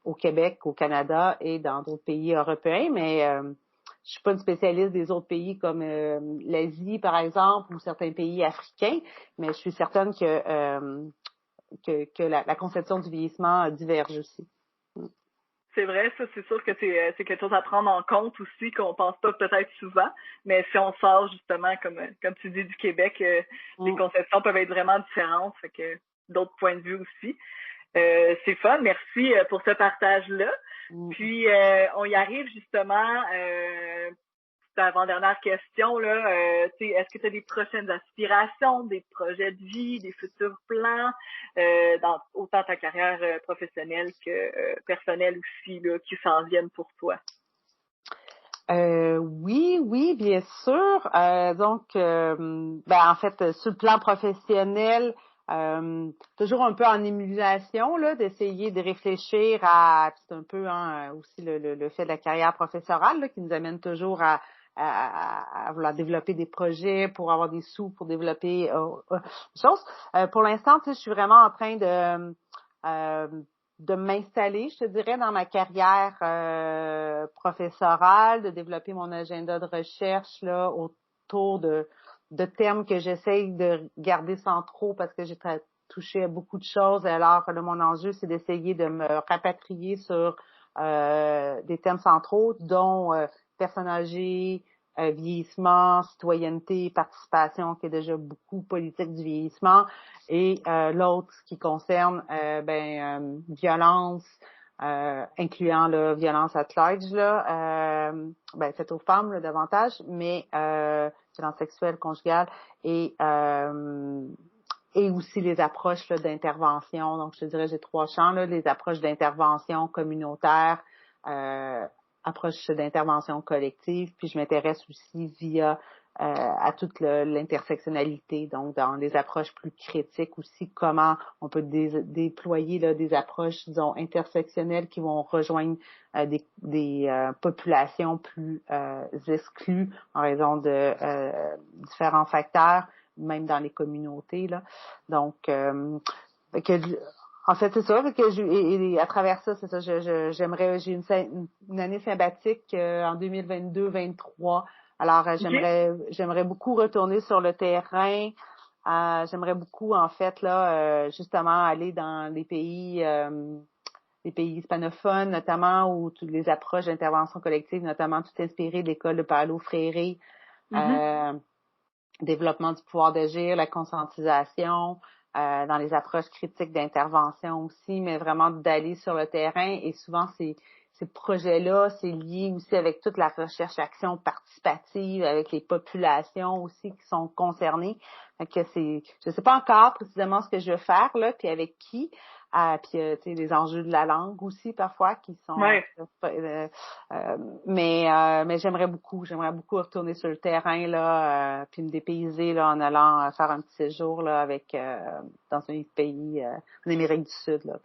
au Québec, au Canada et dans d'autres pays européens, mais je suis pas une spécialiste des autres pays comme l'Asie, par exemple, ou certains pays africains, mais je suis certaine que la conception du vieillissement diverge aussi. C'est vrai, ça, c'est sûr que c'est quelque chose à prendre en compte aussi, qu'on pense pas peut-être souvent, mais si on sort justement, comme tu dis, du Québec, les conceptions peuvent être vraiment différentes, fait que d'autres points de vue aussi. C'est fun, merci pour ce partage-là. Puis, on y arrive justement, avant-dernière question, là, est-ce que tu as des prochaines aspirations, des projets de vie, des futurs plans, dans autant ta carrière professionnelle que personnelle aussi, là, qui s'en viennent pour toi? Oui, bien sûr. En fait, sur le plan professionnel, toujours un peu en émulation, là, d'essayer de réfléchir à, c'est un peu aussi le fait de la carrière professorale là, qui nous amène toujours à vouloir développer des projets pour avoir des sous pour développer des choses. Pour l'instant, je suis vraiment en train de m'installer, je te dirais, dans ma carrière professorale, de développer mon agenda de recherche là autour de thèmes que j'essaye de garder centraux parce que j'ai touché à beaucoup de choses. Alors, là, mon enjeu, c'est d'essayer de me rapatrier sur des thèmes centraux, dont personnes âgées, vieillissement, citoyenneté, participation, qui est déjà beaucoup politique du vieillissement, et l'autre qui concerne violence, incluant la violence at large, là, faite aux femmes là, davantage, mais violence sexuelle, conjugale, et aussi les approches là, d'intervention. Donc, je te dirais, j'ai 3 champs, là, les approches d'intervention communautaire, approche d'intervention collective, puis je m'intéresse aussi via à toute l'intersectionnalité, donc dans les approches plus critiques aussi, comment on peut déployer là, des approches, disons, intersectionnelles qui vont rejoindre des populations plus exclues en raison de différents facteurs, même dans les communautés, là. Donc, en fait, c'est ça, et à travers ça, c'est ça, j'aimerais, j'ai une année sympathique en 2022-23. Alors, j'aimerais beaucoup retourner sur le terrain. J'aimerais beaucoup, en fait, là, justement, aller dans les pays les pays hispanophones, notamment, où toutes les approches d'intervention collective, notamment tout inspiré de l'école de Paulo Freire, développement du pouvoir d'agir, la conscientisation, dans les approches critiques d'intervention aussi, mais vraiment d'aller sur le terrain. Et souvent, ces projets-là, c'est lié aussi avec toute la recherche-action participative, avec les populations aussi qui sont concernées. Fait que je sais pas encore précisément ce que je veux faire, là, puis avec qui. Puis, tu sais, les enjeux de la langue aussi, parfois, qui sont... Ouais. Mais j'aimerais beaucoup retourner sur le terrain, là, puis me dépayser, là, en allant faire un petit séjour, là, avec, dans un pays, en Amérique du Sud, là.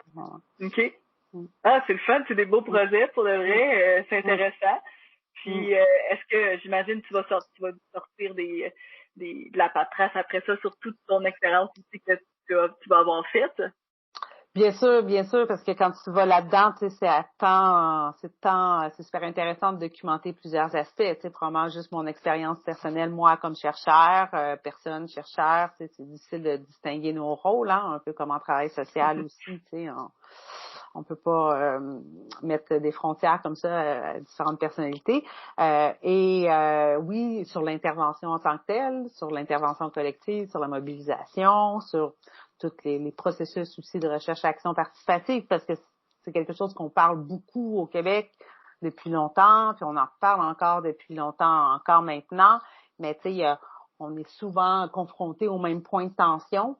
OK. Ah, c'est le fun, c'est des beaux projets, pour le vrai, c'est intéressant. Puis, est-ce que, j'imagine, tu vas sortir de la paperasse après ça, sur toute ton expérience aussi que tu vas avoir faite? Bien sûr, parce que quand tu vas là-dedans, tu sais, c'est super intéressant de documenter plusieurs aspects, tu sais, probablement juste mon expérience personnelle, moi, comme chercheur, chercheur, tu sais, c'est difficile de distinguer nos rôles, hein, un peu comme en travail social aussi, tu sais, on peut pas mettre des frontières comme ça à différentes personnalités. Oui, sur l'intervention en tant que telle, sur l'intervention collective, sur la mobilisation, sur tous les processus aussi de recherche-action participative, parce que c'est quelque chose qu'on parle beaucoup au Québec depuis longtemps, puis on en parle encore depuis longtemps, encore maintenant, mais tu sais, on est souvent confronté au même point de tension,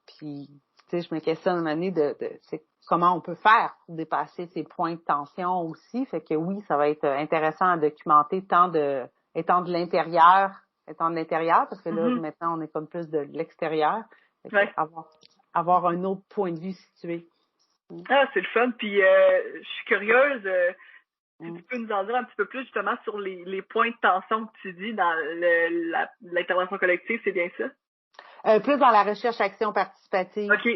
puis tu sais, je me questionne une année de comment on peut faire pour dépasser ces points de tension aussi, fait que oui, ça va être intéressant à documenter étant de l'intérieur, parce que là, maintenant, on est comme plus de l'extérieur. Ouais. Avoir un autre point de vue situé. Ah, c'est le fun. Puis, je suis curieuse, si tu peux nous en dire un petit peu plus justement sur les points de tension que tu dis dans l'intervention collective, c'est bien ça? Plus dans la recherche-action participative. OK.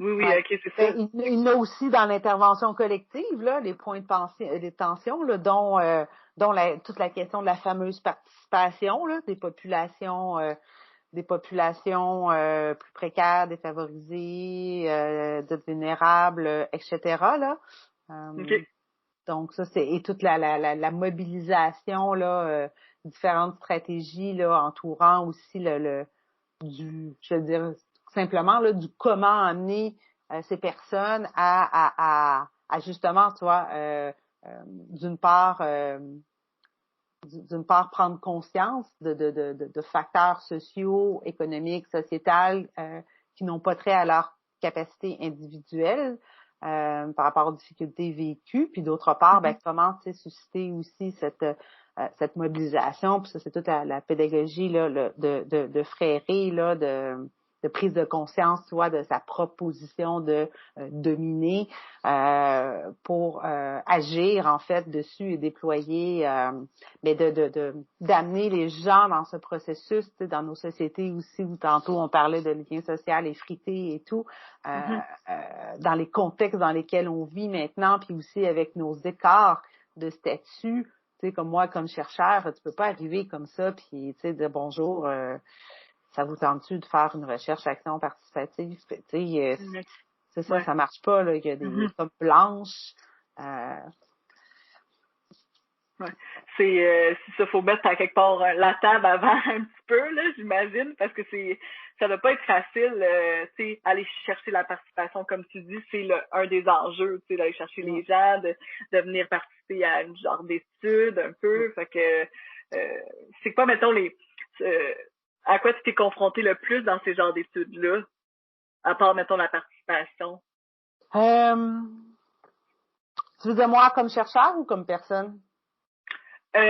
Oui, OK, c'est ça. Il y en a aussi dans l'intervention collective, là, les points de tension, là, dont toute la question de la fameuse participation, là, des populations plus précaires, défavorisées, de vulnérables, etc. Là. OK. Donc ça, et toute la mobilisation, là, différentes stratégies là, entourant aussi je veux dire simplement là, du comment amener ces personnes à justement, tu vois, d'une part prendre conscience de facteurs sociaux, économiques, sociétals qui n'ont pas trait à leur capacité individuelle par rapport aux difficultés vécues, puis d'autre part, comment susciter aussi cette mobilisation, puis ça c'est toute la pédagogie là de Freire là de prise de conscience, tu vois, de sa proposition de dominer pour agir en fait dessus et déployer, mais d'amener les gens dans ce processus, tu sais, dans nos sociétés aussi où tantôt on parlait de lien social effrité et tout, dans les contextes dans lesquels on vit maintenant, puis aussi avec nos écarts de statut. Tu sais, comme moi, comme chercheur, tu peux pas arriver comme ça, puis tu sais, dire bonjour. Ça vous tente-tu de faire une recherche-action participative? Tu sais, c'est ça, ça marche pas, là. Il y a des comme blanches. Ouais. C'est ça, faut mettre à quelque part la table avant un petit peu, là, j'imagine, parce que ça doit pas être facile, tu sais, aller chercher la participation, comme tu dis, c'est un des enjeux, tu sais, d'aller chercher les gens, de venir participer à une genre d'études un peu, fait que c'est quoi, mettons, à quoi tu t'es confronté le plus dans ces genres d'études-là, à part, mettons, la participation? Tu veux dire moi comme chercheur ou comme personne? Tu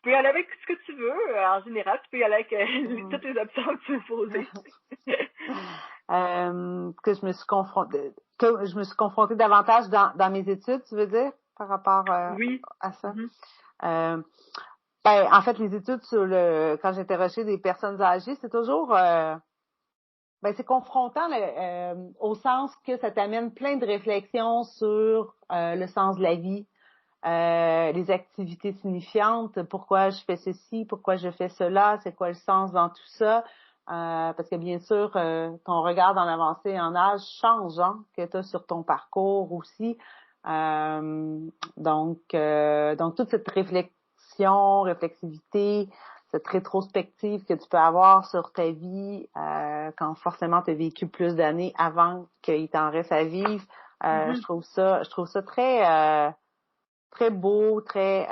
peux y aller avec ce que tu veux. En général, tu peux y aller avec toutes les options que tu veux poser. Que je me suis confrontée davantage dans mes études, tu veux dire, par rapport à ça? En fait, les études quand j'interrogeais des personnes âgées, c'est toujours c'est confrontant au sens que ça t'amène plein de réflexions sur le sens de la vie, les activités signifiantes, pourquoi je fais ceci, pourquoi je fais cela, c'est quoi le sens dans tout ça, parce que bien sûr, ton regard dans l'avancée en âge change, hein, que tu as sur ton parcours aussi. Donc toute cette réflexivité, cette rétrospective que tu peux avoir sur ta vie quand forcément tu as vécu plus d'années avant qu'il t'en reste à vivre, je trouve ça très très beau, très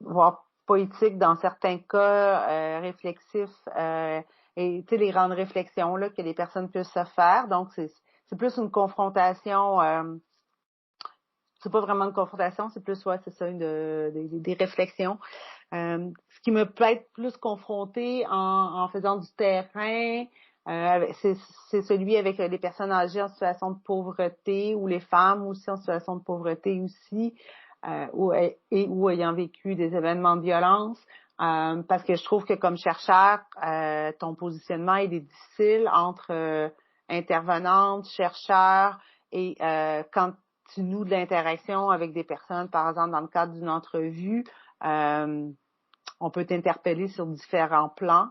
voire poétique dans certains cas, réflexif, et tu sais les grandes réflexions là que les personnes peuvent se faire. Donc c'est plus une confrontation. C'est pas vraiment une confrontation, c'est plus c'est ça des réflexions. Ce qui me peut être plus confrontée en faisant du terrain, c'est celui avec les personnes âgées en situation de pauvreté ou les femmes aussi en situation de pauvreté aussi, ou ayant vécu des événements de violence. Parce que je trouve que comme chercheur, ton positionnement il est difficile entre intervenante, chercheur et quand tu noues de l'interaction avec des personnes, par exemple dans le cadre d'une entrevue, on peut t'interpeller sur différents plans.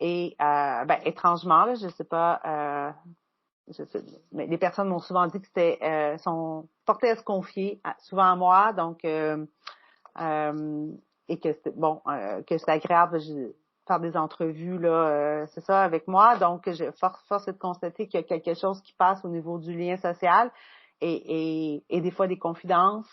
Étrangement, là, je sais pas, mais les personnes m'ont souvent dit que sont portées à se confier, souvent à moi, donc et que que c'est agréable de faire des entrevues là, c'est ça avec moi. Donc, force est de constater qu'il y a quelque chose qui passe au niveau du lien social et des fois des confidences.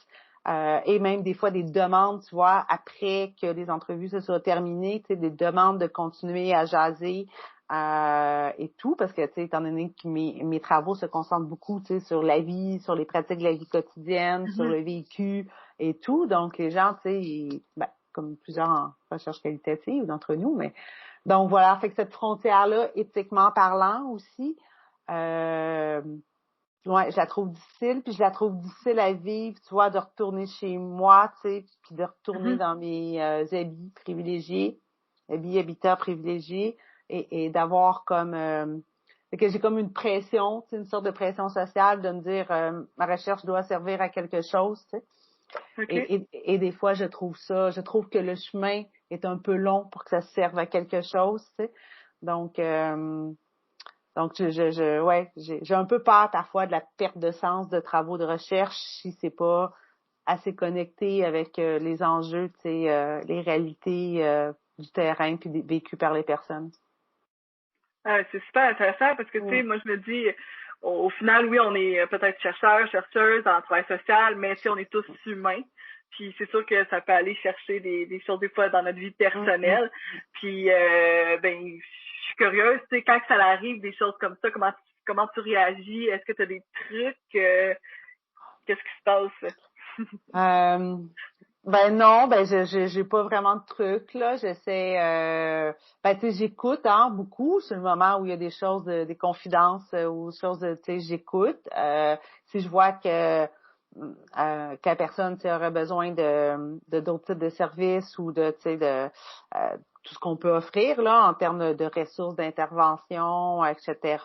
Et même des fois des demandes, tu vois, après que les entrevues se soient terminées, tu sais, des demandes de continuer à jaser et tout, parce que, tu sais, étant donné que mes travaux se concentrent beaucoup, tu sais, sur la vie, sur les pratiques de la vie quotidienne, sur le vécu et tout, donc les gens, tu sais, comme plusieurs en recherche qualitative d'entre nous, mais donc voilà, fait que cette frontière-là, éthiquement parlant aussi, ouais, je la trouve difficile, puis je la trouve difficile à vivre, tu vois, de retourner chez moi, tu sais, puis de retourner dans mes habits privilégiés, habitats privilégiés, et d'avoir comme que j'ai comme une pression, tu sais, une sorte de pression sociale de me dire ma recherche doit servir à quelque chose, tu sais. Okay. Et des fois je trouve que le chemin est un peu long pour que ça serve à quelque chose, tu sais. Donc j'ai un peu peur parfois de la perte de sens de travaux de recherche si c'est pas assez connecté avec les enjeux, tu sais, les réalités du terrain puis vécues par les personnes. C'est super intéressant parce que, tu sais, moi, je me dis, au final, oui, on est peut-être chercheurs, chercheuses en travail social, mais tu sais, on est tous humains. Puis c'est sûr que ça peut aller chercher des choses des fois dans notre vie personnelle. Puis, je suis curieuse, tu sais, quand ça arrive, des choses comme ça, comment tu réagis? Est-ce que tu as des trucs? Qu'est-ce qui se passe? Non, j'ai pas vraiment de trucs là. J'essaie, tu sais, j'écoute beaucoup. C'est le moment où il y a des choses, des confidences ou des choses, tu sais, j'écoute. Si je vois que la personne aurait besoin de d'autres types de services ou de, tu sais, de tout ce qu'on peut offrir là en termes de ressources d'intervention, etc.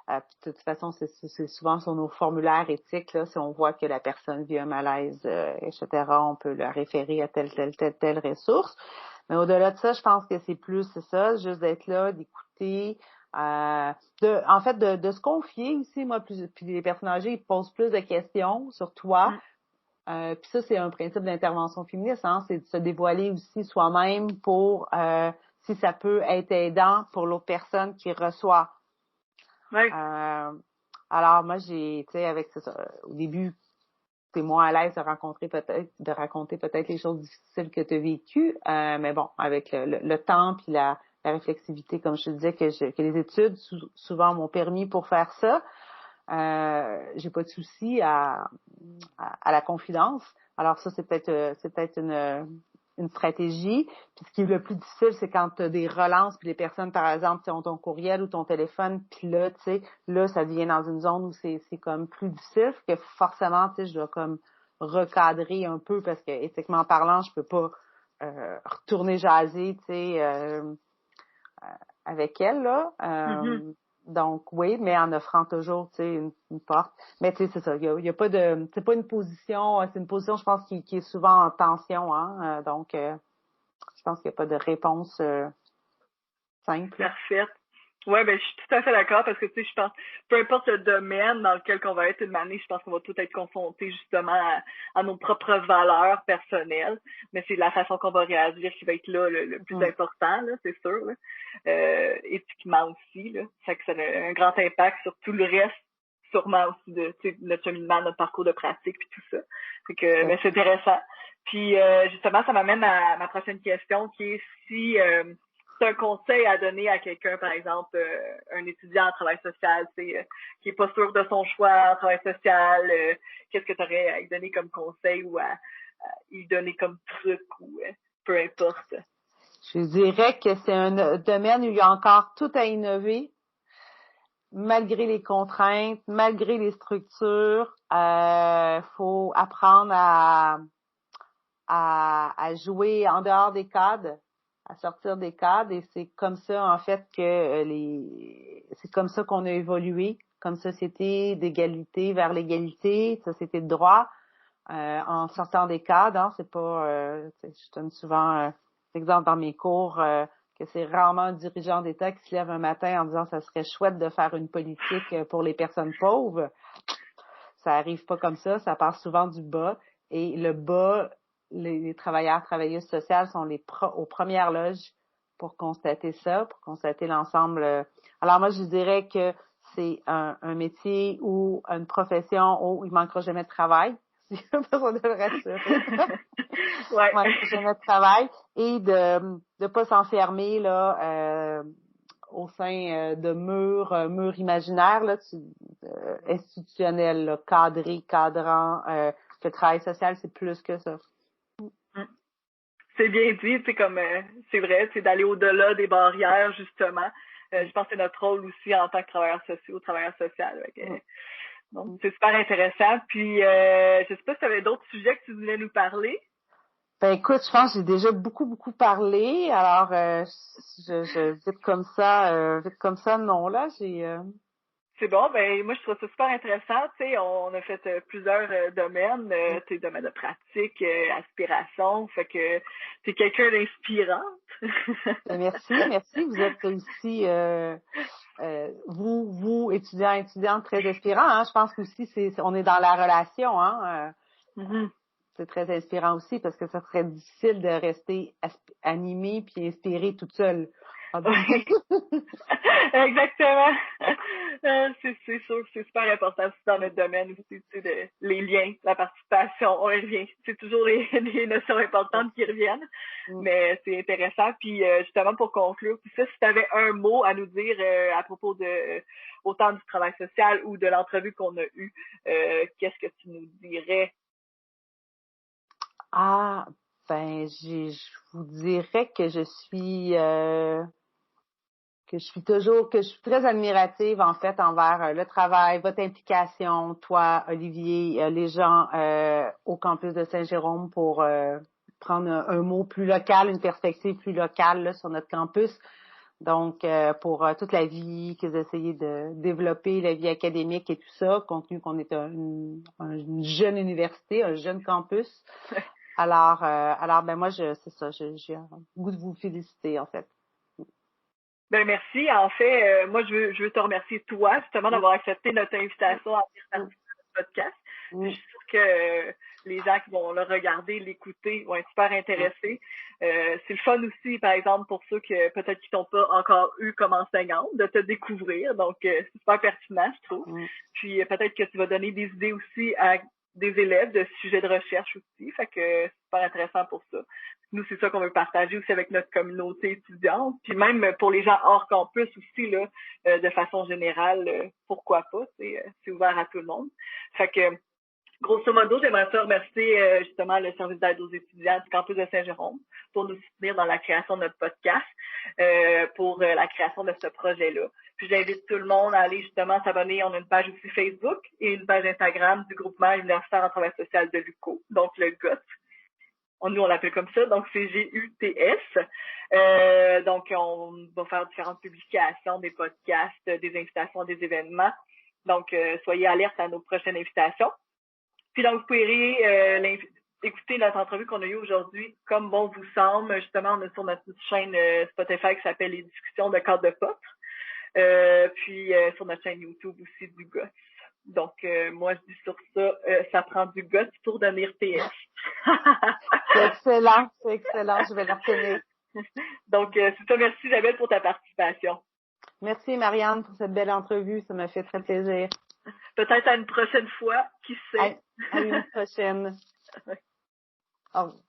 De toute façon, c'est souvent sur nos formulaires éthiques là, si on voit que la personne vit un malaise, etc. On peut la référer à telle ressource. Mais au-delà de ça, je pense que c'est ça, juste d'être là, d'écouter. De se confier aussi, moi, puis les personnes âgées, ils posent plus de questions sur toi. Puis ça, c'est un principe d'intervention féministe, c'est de se dévoiler aussi soi-même pour si ça peut être aidant pour l'autre personne qui reçoit. Ouais. Alors moi, tu sais, avec ça, au début, t'es moins à l'aise de raconter peut-être les choses difficiles que tu as vécues, mais bon, avec le temps puis la réflexivité, comme je te disais, que les études souvent m'ont permis pour faire ça. J'ai pas de souci à la confidence. Alors ça, c'est peut-être une stratégie. Puis ce qui est le plus difficile, c'est quand tu as des relances, puis les personnes, par exemple, ont ton courriel ou ton téléphone, puis là, tu sais, là, ça devient dans une zone où c'est comme plus difficile, que forcément, tu sais, je dois comme recadrer un peu parce que éthiquement parlant, je peux pas retourner jaser, tu sais, avec elle, là. Donc, oui, mais en offrant toujours, tu sais, une porte. Mais tu sais, c'est ça, il y a pas de, c'est pas une position, c'est une position, je pense, qui est souvent en tension, donc, je pense qu'il n'y a pas de réponse simple. Parfait. Ouais, ben je suis tout à fait d'accord parce que tu sais, je pense, peu importe le domaine dans lequel on va être une année, je pense qu'on va tout être confronté justement à nos propres valeurs personnelles, mais c'est la façon qu'on va réagir qui va être là le plus important, là, c'est sûr. Là. Éthiquement aussi, là. Ça que ça a un grand impact sur tout le reste, sûrement aussi de notre cheminement, notre parcours de pratique puis tout ça. Fait que ben, c'est intéressant. Puis justement, ça m'amène à ma prochaine question qui est si c'est un conseil à donner à quelqu'un, par exemple, un étudiant en travail social, qui est pas sûr de son choix en travail social, qu'est-ce que tu aurais à lui donner comme conseil ou à lui donner comme truc ou peu importe. Je dirais que c'est un domaine où il y a encore tout à innover, malgré les contraintes, malgré les structures. Faut apprendre à jouer en dehors des cadres, à sortir des cadres, et c'est comme ça en fait que c'est comme ça qu'on a évolué comme société d'égalité vers l'égalité, société de droit, en sortant des cadres. Hein, c'est pas, je donne souvent l'exemple dans mes cours que c'est rarement un dirigeant d'État qui se lève un matin en disant ça serait chouette de faire une politique pour les personnes pauvres. Ça arrive pas comme ça part souvent du bas, et le bas, les travailleurs, travailleuses sociales sont aux premières loges pour constater ça, pour constater l'ensemble. Alors moi, je dirais que c'est un métier ou une profession où il manquera jamais de travail. On devrait ça. Ouais. Il manquera jamais de travail, et de pas s'enfermer là au sein de murs imaginaires là, institutionnels, là, cadrés, cadrans. Que le travail social, c'est plus que ça. C'est bien dit, c'est comme c'est vrai, c'est d'aller au-delà des barrières justement. Je pense que c'est notre rôle aussi en tant que travailleur social. Donc c'est super intéressant. Puis je sais pas si tu avais d'autres sujets que tu voulais nous parler. Ben écoute, je pense que j'ai déjà beaucoup parlé. Alors je vite comme ça, non là, j'ai C'est bon, ben moi je trouve ça super intéressant. Tu sais, on a fait plusieurs domaines, tu sais, domaine de pratique, aspiration, fait que t'es quelqu'un d'inspirante. Merci. Vous êtes aussi vous étudiantes très inspirants. Hein? Je pense qu'aussi on est dans la relation. Hein? Mm-hmm. C'est très inspirant aussi parce que ça serait difficile de rester animé puis inspiré toute seule. Oui. Exactement. C'est sûr que c'est super important aussi dans notre domaine aussi, tu sais, les liens, la participation, on y revient. C'est toujours les notions importantes qui reviennent, mais c'est intéressant. Puis justement, pour conclure, puis ça, si tu avais un mot à nous dire à propos de autant du travail social ou de l'entrevue qu'on a eue, qu'est-ce que tu nous dirais? Ah, ben, je vous dirais que je suis très admirative en fait envers le travail, votre implication, toi, Olivier, les gens au campus de Saint-Jérôme pour prendre un mot plus local, une perspective plus locale là, sur notre campus. Donc, pour toute la vie que vous essayez de développer, la vie académique et tout ça, compte tenu qu'on est une jeune université, un jeune campus. Alors, ben moi, j'ai un goût de vous féliciter, en fait. Ben merci. En fait, moi je veux te remercier toi justement d'avoir accepté notre invitation à venir participer à notre podcast. Puis je suis sûre que les gens qui vont le regarder, l'écouter, vont être super intéressés. C'est le fun aussi, par exemple, pour ceux que peut-être qui t'ont pas encore eu comme enseignante, de te découvrir. Donc c'est super pertinent, je trouve. Puis peut-être que tu vas donner des idées aussi à des élèves de sujets de recherche aussi. Fait que c'est super intéressant pour ça. Nous, c'est ça qu'on veut partager aussi avec notre communauté étudiante. Puis même pour les gens hors campus aussi, là, de façon générale, pourquoi pas, c'est ouvert à tout le monde. Fait que, grosso modo, j'aimerais ça remercier justement le service d'aide aux étudiants du campus de Saint-Jérôme pour nous soutenir dans la création de notre podcast, pour la création de ce projet-là. Puis j'invite tout le monde à aller justement s'abonner. On a une page aussi Facebook et une page Instagram du groupement universitaire en travail social de l'UQO, donc le GUT. Nous, on l'appelle comme ça, donc c'est GUTS. Donc, on va faire différentes publications, des podcasts, des invitations à des événements. Donc, soyez alertes à nos prochaines invitations. Puis donc, vous pourrez écouter notre entrevue qu'on a eue aujourd'hui comme bon vous semble. Justement, on est sur notre chaîne Spotify qui s'appelle Les discussions de cadre de potes. Puis sur notre chaîne YouTube aussi du gosse. Donc, moi, je dis sur ça, ça prend du gosse pour devenir PS. C'est excellent, je vais le retenir. Donc, c'est ça. Merci, Isabelle, pour ta participation. Merci, Marianne, pour cette belle entrevue. Ça m'a fait très plaisir. Peut-être à une prochaine fois, qui sait. À une prochaine. Au revoir.